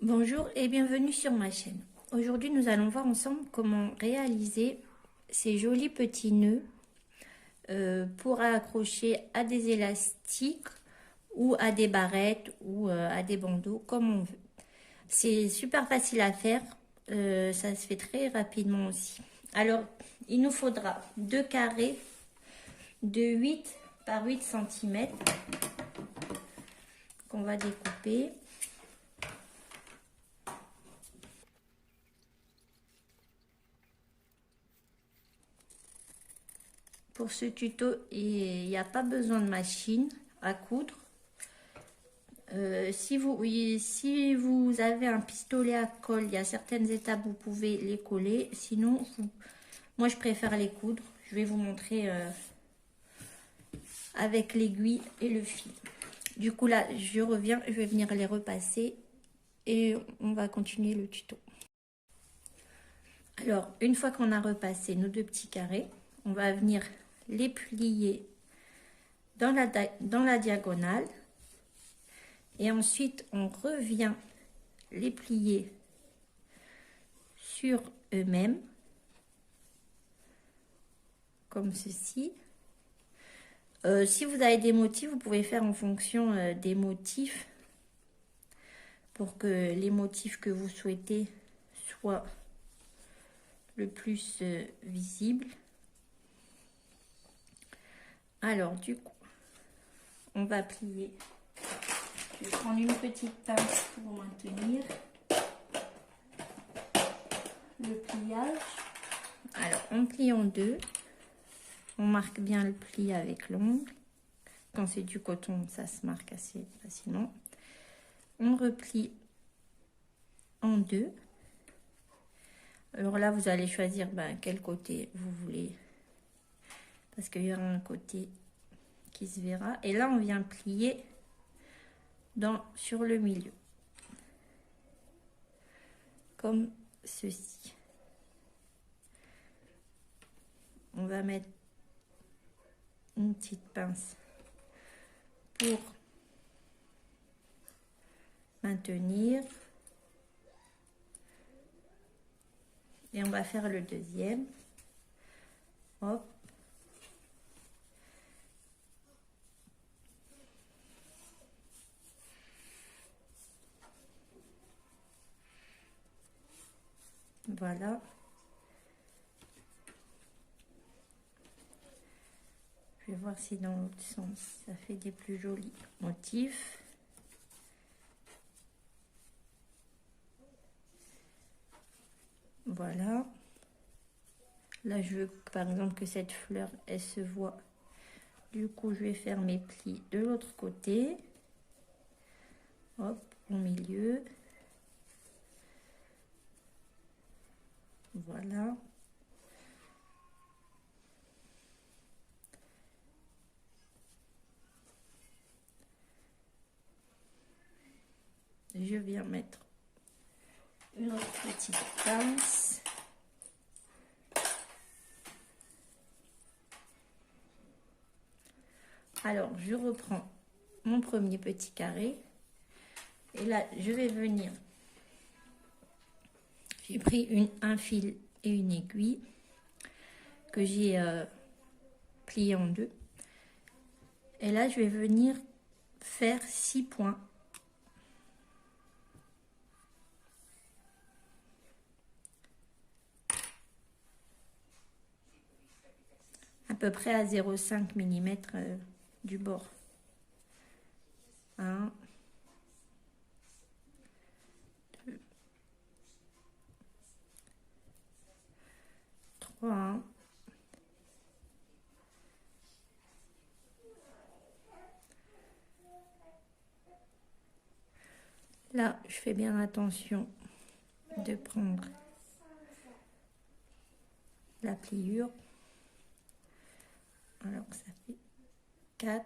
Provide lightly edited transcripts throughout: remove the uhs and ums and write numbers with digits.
Bonjour et bienvenue sur ma chaîne. Aujourd'hui, nous allons voir ensemble comment réaliser ces jolis petits nœuds pour accrocher à des élastiques ou à des barrettes ou à des bandeaux, comme on veut. C'est super facile à faire, ça se fait très rapidement aussi. Alors, il nous faudra deux carrés de 8 par 8 cm qu'on va découper. Pour ce tuto, il n'y a pas besoin de machine à coudre. Si vous avez un pistolet à colle, il y a certaines étapes vous pouvez les coller. Sinon, moi je préfère les coudre. Je vais vous montrer avec l'aiguille et le fil. Du coup là, je reviens, je vais venir les repasser et on va continuer le tuto. Alors, une fois qu'on a repassé nos deux petits carrés, on va venir les plier dans la diagonale et ensuite on revient les plier sur eux-mêmes comme ceci. Si vous avez des motifs, vous pouvez faire en fonction des motifs pour que les motifs que vous souhaitez soient le plus visibles. Alors du coup, on va plier. Je vais prendre une petite pince pour maintenir le pliage. Alors on plie en deux. On marque bien le pli avec l'ongle. Quand c'est du coton, ça se marque assez facilement. On replie en deux. Alors là, vous allez choisir quel côté vous voulez. Parce qu'il y aura un côté qui se verra. Et là, on vient plier sur le milieu. Comme ceci. On va mettre une petite pince pour maintenir. Et on va faire le deuxième. Hop. Voilà. Je vais voir si dans l'autre sens, ça fait des plus jolis motifs. Voilà. Là, je veux par exemple que cette fleur, elle se voit. Du coup, je vais faire mes plis de l'autre côté. Hop, au milieu. Voilà. Je viens mettre une autre petite pince. Alors, je reprends mon premier petit carré. Et là, je vais venir. J'ai pris un fil et une aiguille que j'ai plié en deux. Et là, je vais venir faire 6 points. À peu près à 0,5 mm du bord. 1, 2, 3. Là, je fais bien attention de prendre la pliure. Alors, ça fait 4.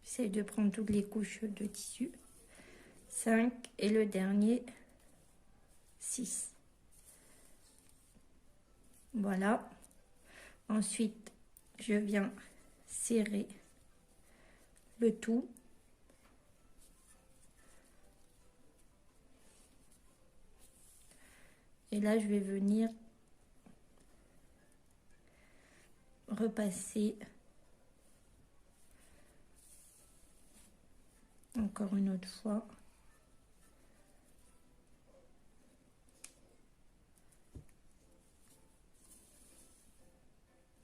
J'essaie de prendre toutes les couches de tissu. 5 et le dernier 6. Voilà. Ensuite, je viens serrer le tout. Et là, je vais venir repasser encore une autre fois.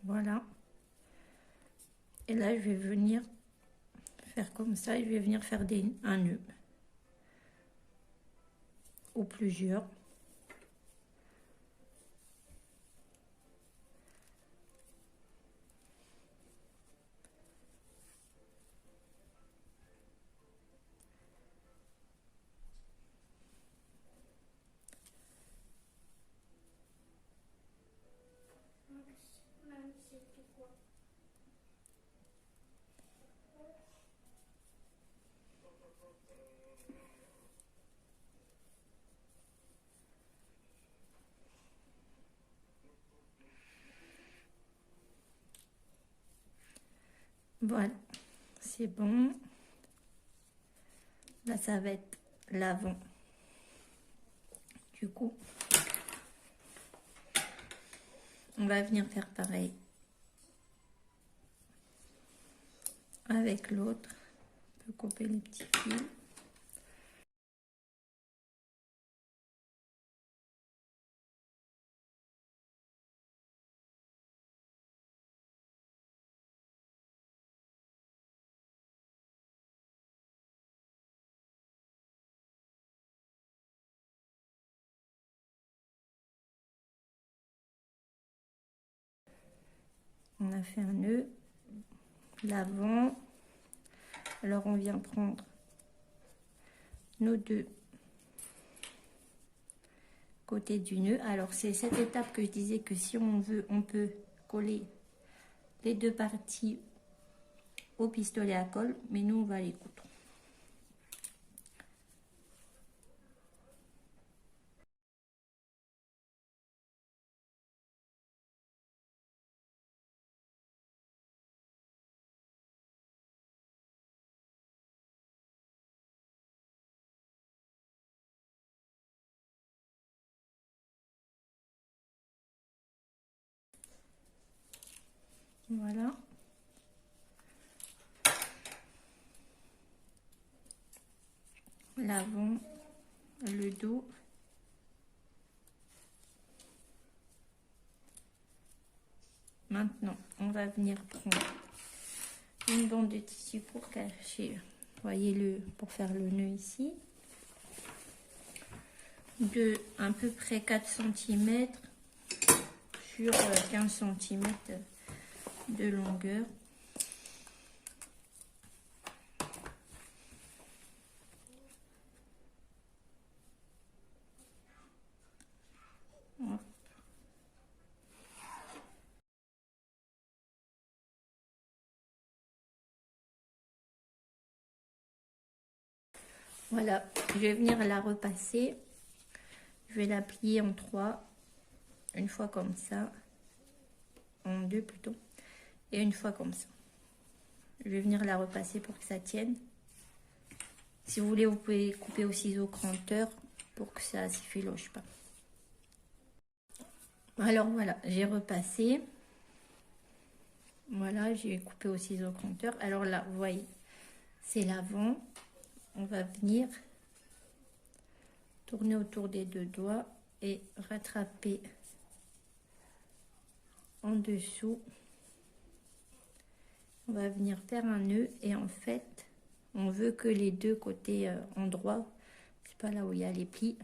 Voilà. Et là, je vais venir faire comme ça. Et je vais venir faire un nœud. Ou plusieurs. Voilà, c'est bon. Là, ça va être l'avant. Du coup, on va venir faire pareil avec l'autre. On peut couper les petits fils. On a fait un nœud, l'avant. Alors on vient prendre nos deux côtés du nœud. Alors c'est cette étape que je disais que si on veut, on peut coller les deux parties au pistolet à colle, mais nous on va les coudre. Voilà. L'avant, le dos. Maintenant, on va venir prendre une bande de tissu pour cacher, voyez pour faire le nœud ici. De à peu près 4 cm sur 15 cm de longueur. Voilà, je vais venir la repasser. Je vais la plier en 3, une fois comme ça, en 2 plutôt, et une fois comme ça. Je vais venir la repasser pour que ça tienne. Si vous voulez, vous pouvez couper au ciseau cranteur pour que ça s'effiloche pas. Alors voilà, j'ai repassé. Voilà, j'ai coupé au ciseau cranteur. Alors là, vous voyez, c'est l'avant. On va venir tourner autour des deux doigts et rattraper en dessous. On va venir faire un nœud et en fait, on veut que les deux côtés endroits, c'est pas là où il y a les plis.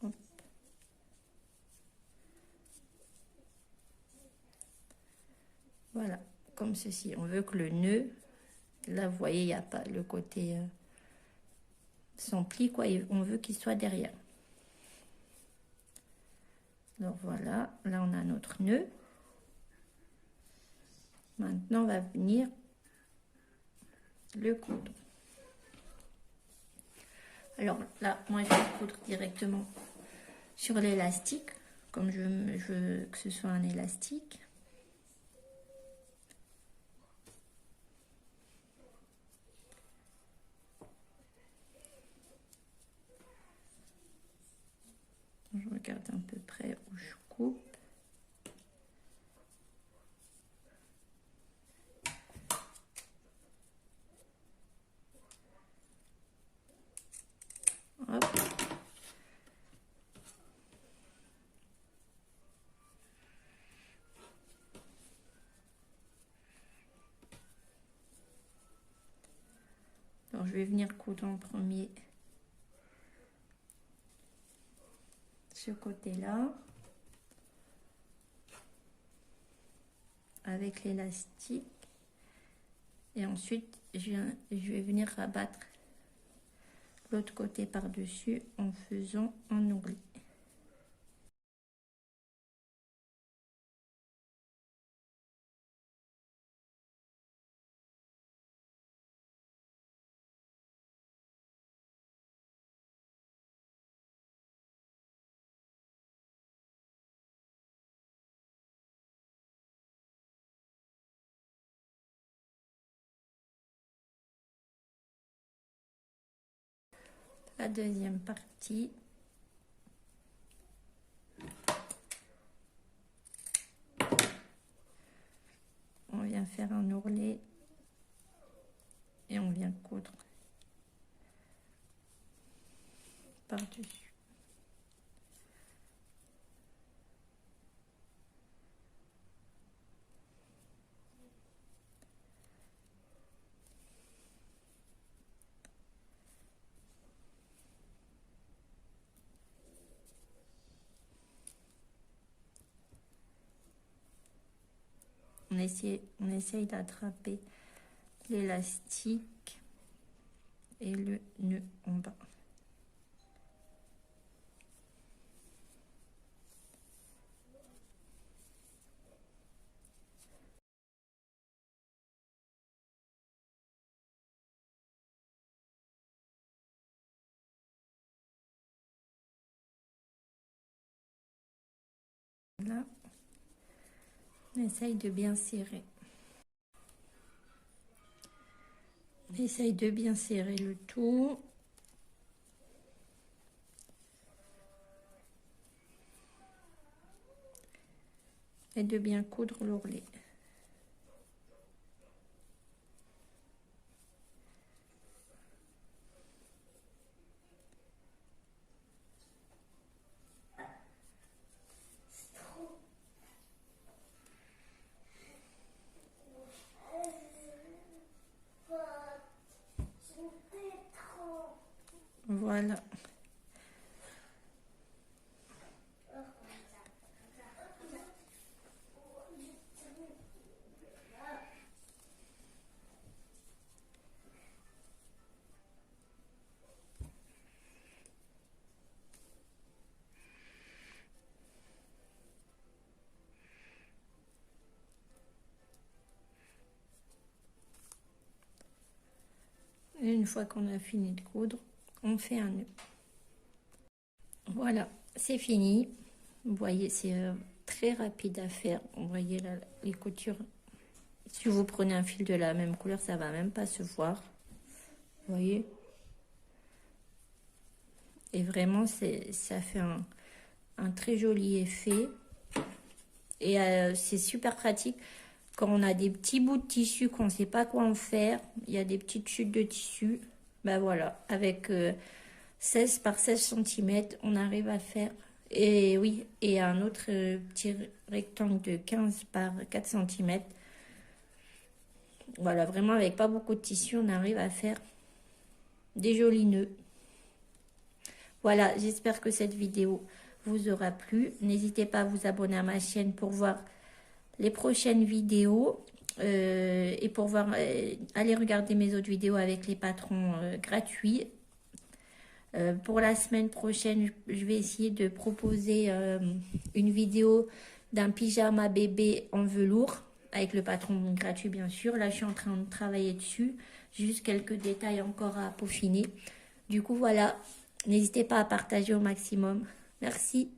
Hop. Voilà, comme ceci. On veut que le nœud, là vous voyez, il n'y a pas le côté sans pli, quoi. On veut qu'il soit derrière. Donc voilà, là on a notre nœud. Maintenant, on va venir le coudre. Alors là, moi, je vais coudre directement sur l'élastique. comme je veux que ce soit un élastique. Je regarde à peu près où je coupe. Hop. Alors je vais venir coudre en premier ce côté-là avec l'élastique et ensuite je vais venir rabattre l'autre côté par-dessus en faisant un ourlet. La deuxième partie. On vient faire un ourlet et on vient coudre par-dessus. On essaye d'attraper l'élastique et le nœud en bas. Là, on essaye de bien serrer. On essaye de bien serrer le tout. Et de bien coudre l'ourlet. Voilà. Et une fois qu'on a fini de coudre, on fait un nœud. Voilà, c'est fini. Vous voyez, c'est très rapide à faire. Vous voyez là, les coutures. Si vous prenez un fil de la même couleur, ça va même pas se voir. Vous voyez? Et vraiment, ça fait un très joli effet. Et c'est super pratique quand on a des petits bouts de tissu qu'on ne sait pas quoi en faire. Il y a des petites chutes de tissu. Ben voilà, avec 16 par 16 cm, on arrive à faire. Et oui, et un autre petit rectangle de 15 par 4 cm. Voilà, vraiment avec pas beaucoup de tissu, on arrive à faire des jolis nœuds. Voilà, j'espère que cette vidéo vous aura plu. N'hésitez pas à vous abonner à ma chaîne pour voir les prochaines vidéos et pour voir, aller regarder mes autres vidéos avec les patrons gratuits. Pour la semaine prochaine, je vais essayer de proposer une vidéo d'un pyjama bébé en velours avec le patron gratuit bien sûr. Là, je suis en train de travailler dessus. Juste quelques détails encore à peaufiner. Du coup, voilà. N'hésitez pas à partager au maximum. Merci.